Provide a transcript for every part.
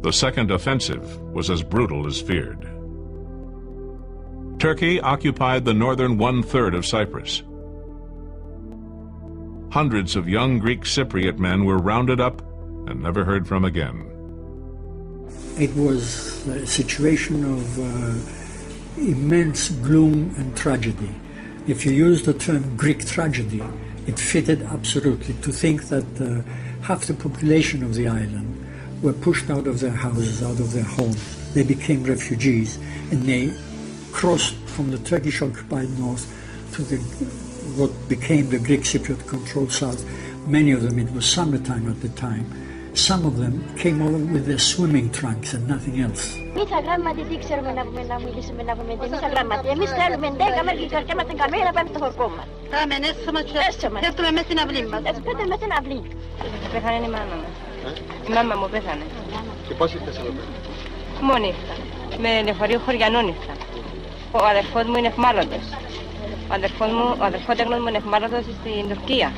The second offensive was as brutal as feared. Turkey occupied the northern one-third of Cyprus. Hundreds of young Greek Cypriot men were rounded up and never heard from again. It was a situation of immense gloom and tragedy. If you use the term Greek tragedy, it fitted absolutely to think that half the population of the island were pushed out of their houses, out of their homes. They became refugees, and they crossed from the Turkish-occupied north to what became the Greek Cypriot controlled south. Many of them, it was summertime at the time, some of them came over with their swimming trunks and nothing else. Η μάμα μου πέθανε. Και πώς ήρθες εδώ πέρα? Μόνη ήρθα. Με λεωφορείο χωριανών ήρθα. Ο αδερφός μου είναι αιχμάλωτος. Ο αδερφότεγνος μου είναι αιχμάλωτος στην Τουρκία.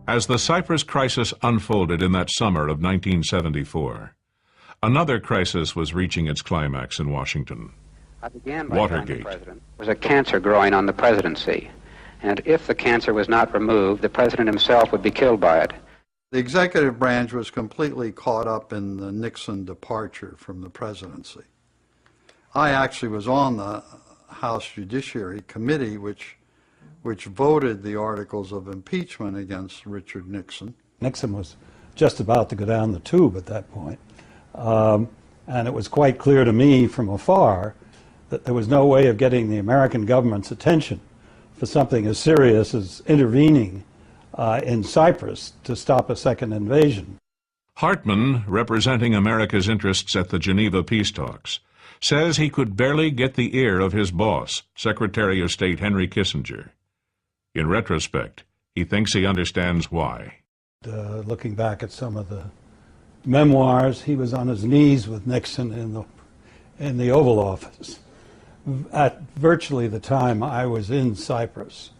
As the Cyprus crisis unfolded in that summer of 1974, another crisis was reaching its climax in Washington. Watergate. There was a cancer growing on the presidency, and if the cancer was not removed, the president himself would be killed by it. The executive branch was completely caught up in the Nixon departure from the presidency. I actually was on the House Judiciary Committee, which voted the articles of impeachment against Richard Nixon. Nixon was just about to go down the tube at that point. And it was quite clear to me from afar that there was no way of getting the American government's attention for something as serious as intervening in Cyprus to stop a second invasion. Hartman, representing America's interests at the Geneva peace talks, says he could barely get the ear of his boss, Secretary of State Henry Kissinger. In retrospect, he thinks he understands why. Looking back at some of the memoirs, he was on his knees with Nixon in the Oval Office at virtually the time I was in Cyprus.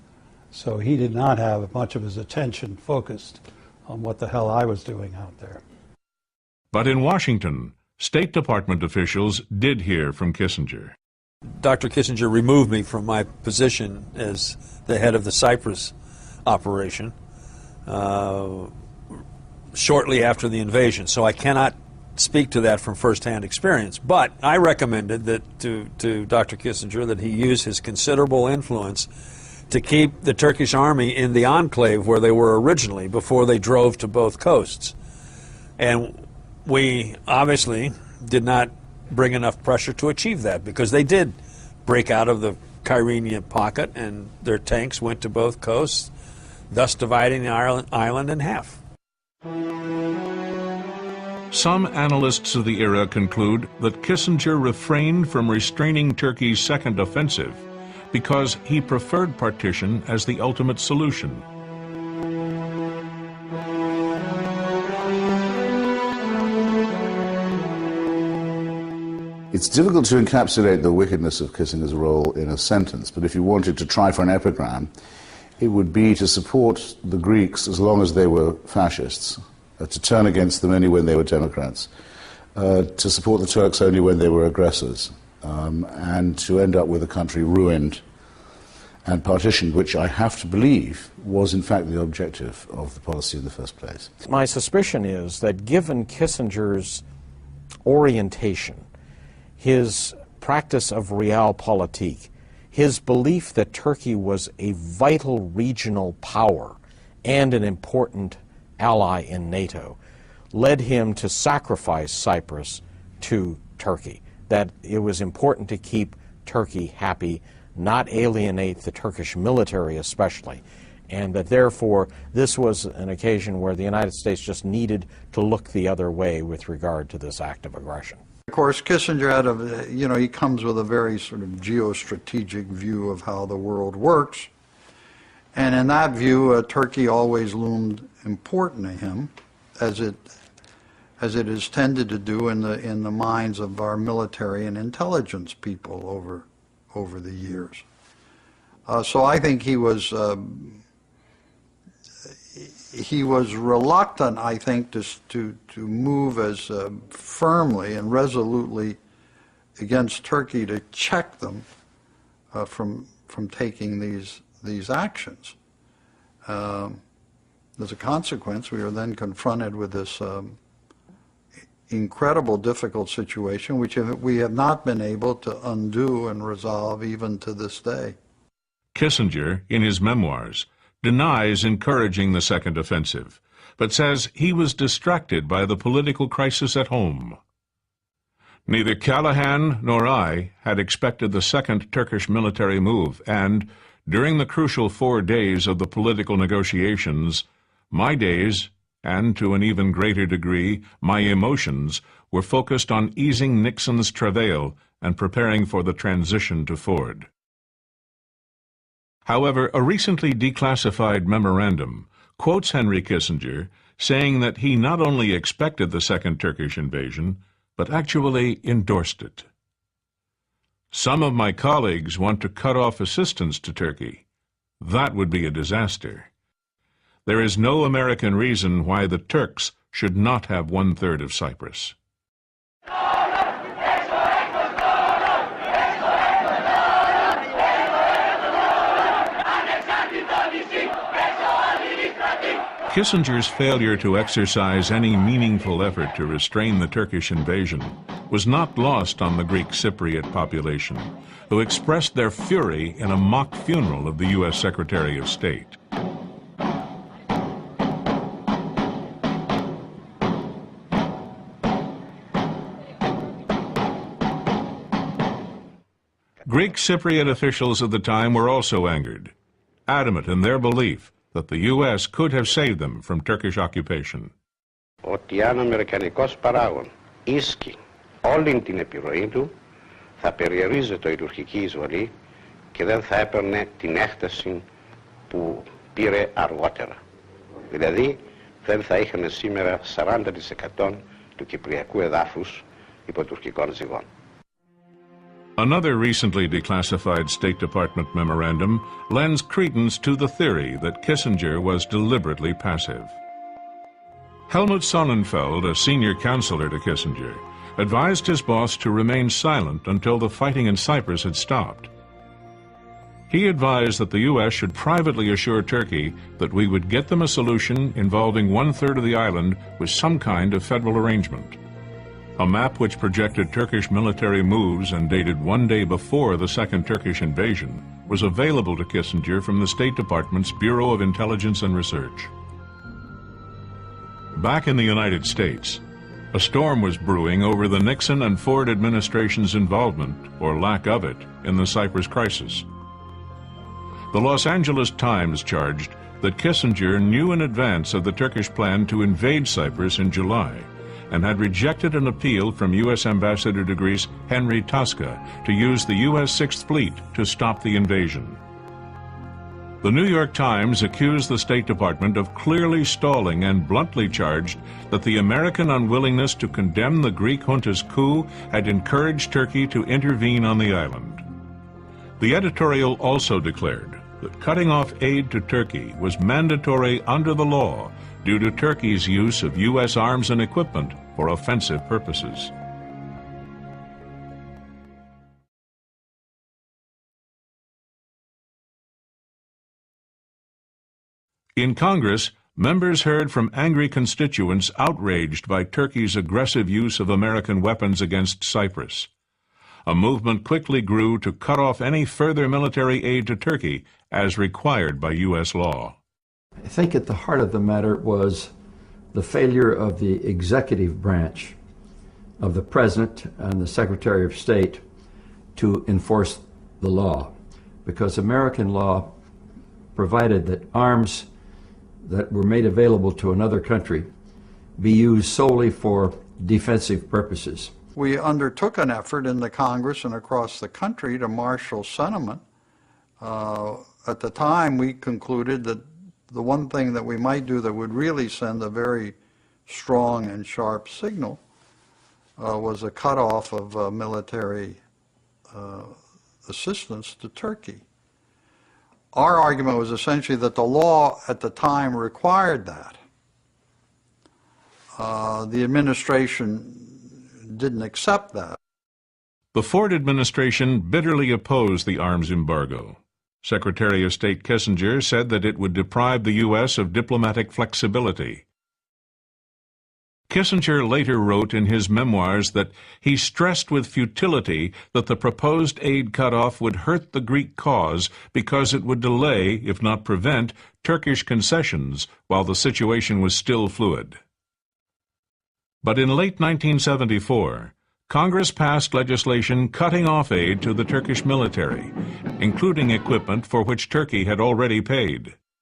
So he did not have much of his attention focused on what the hell I was doing out there. But in Washington, State Department officials did hear from Kissinger. Dr. Kissinger removed me from my position as the head of the CYPRUS operation shortly after the invasion, so I cannot speak to that from first-hand experience. But I recommended that to Dr. Kissinger that he use his considerable influence to keep the Turkish army in the enclave where they were originally before they drove to both coasts. And we obviously did not bring enough pressure to achieve that, because they did break out of the Kyrenia pocket and their tanks went to both coasts, thus dividing the island in half. Some analysts of the era conclude that Kissinger refrained from restraining Turkey's second offensive because he preferred partition as the ultimate solution. It's difficult to encapsulate the wickedness of Kissinger's role in a sentence, but if you wanted to try for an epigram, it would be to support the Greeks as long as they were fascists, to turn against them only when they were democrats, to support the Turks only when they were aggressors, and to end up with a country ruined and partitioned, which I have to believe was in fact the objective of the policy in the first place. My suspicion is that given Kissinger's orientation, his practice of realpolitik, his belief that Turkey was a vital regional power and an important ally in NATO, led him to sacrifice Cyprus to Turkey, that it was important to keep Turkey happy, not alienate the Turkish military especially, and that therefore this was an occasion where the United States just needed to look the other way with regard to this act of aggression. Of course, Kissinger had he comes with a very sort of geostrategic view of how the world works. And in that view, Turkey always loomed important to him, as it has tended to do in the minds of our military and intelligence people over the years. So I think he was he was reluctant, I think, to move as firmly and resolutely against Turkey to check them from taking these actions. As a consequence, we were then confronted with this incredible, difficult situation, which we have not been able to undo and resolve even to this day. Kissinger, in his memoirs, denies encouraging the second offensive, but says he was distracted by the political crisis at home. Neither Callahan nor I had expected the second Turkish military move, and, during the crucial 4 days of the political negotiations, my days, and to an even greater degree, my emotions, were focused on easing Nixon's travail and preparing for the transition to Ford. However, a recently declassified memorandum quotes Henry Kissinger saying that he not only expected the second Turkish invasion, but actually endorsed it. Some of my colleagues want to cut off assistance to Turkey. That would be a disaster. There is no American reason why the Turks should not have 1/3 of Cyprus. Kissinger's failure to exercise any meaningful effort to restrain the Turkish invasion was not lost on the Greek Cypriot population, who expressed their fury in a mock funeral of the U.S. Secretary of State. Greek Cypriot officials of the time were also angered, adamant in their belief that the U.S. could have saved them from Turkish occupation. Ότι αν ο αμερικανικός παράγων ίσκει όλη την επιρροή του, θα περιορίζεται η τουρκική εισβολή και δεν θα έπαιρνε την έκταση που πήρε αργότερα. Δηλαδή, δεν θα είχαμε σήμερα 40% του κυπριακού εδάφους υπό τουρκικών ζυγών. Another recently declassified State Department memorandum lends credence to the theory that Kissinger was deliberately passive. Helmut Sonnenfeld, a senior counselor to Kissinger, advised his boss to remain silent until the fighting in Cyprus had stopped. He advised that the U.S. should privately assure Turkey that we would get them a solution involving 1/3 of the island with some kind of federal arrangement. A map which projected Turkish military moves and dated 1 day before the second Turkish invasion was available to Kissinger from the State Department's Bureau of Intelligence and Research. Back in the United States, a storm was brewing over the Nixon and Ford administration's involvement, or lack of it, in the Cyprus crisis. The Los Angeles Times charged that Kissinger knew in advance of the Turkish plan to invade Cyprus in July, and had rejected an appeal from U.S. Ambassador to Greece Henry Tosca to use the U.S. Sixth Fleet to stop the invasion. The New York Times accused the State Department of clearly stalling and bluntly charged that the American unwillingness to condemn the Greek junta's coup had encouraged Turkey to intervene on the island. The editorial also declared that cutting off aid to Turkey was mandatory under the law due to Turkey's use of U.S. arms and equipment for offensive purposes. In Congress, members heard from angry constituents outraged by Turkey's aggressive use of American weapons against Cyprus. A movement quickly grew to cut off any further military aid to Turkey as required by U.S. law. I think at the heart of the matter was the failure of the executive branch of the President and the Secretary of State to enforce the law, because American law provided that arms that were made available to another country be used solely for defensive purposes. We undertook an effort in the Congress and across the country to marshal sentiment. At the time, we concluded that the one thing that we might do that would really send a very strong and sharp signal was a cutoff of military assistance to Turkey. Our argument was essentially that the law at the time required that. The administration didn't accept that. The Ford administration bitterly opposed the arms embargo. Secretary of State Kissinger said that it would deprive the U.S. of diplomatic flexibility. Kissinger later wrote in his memoirs that he stressed with futility that the proposed aid cutoff would hurt the Greek cause because it would delay, if not prevent, Turkish concessions while the situation was still fluid. But in late 1974, Congress passed legislation cutting off aid to the Turkish military, including equipment for which Turkey had already paid.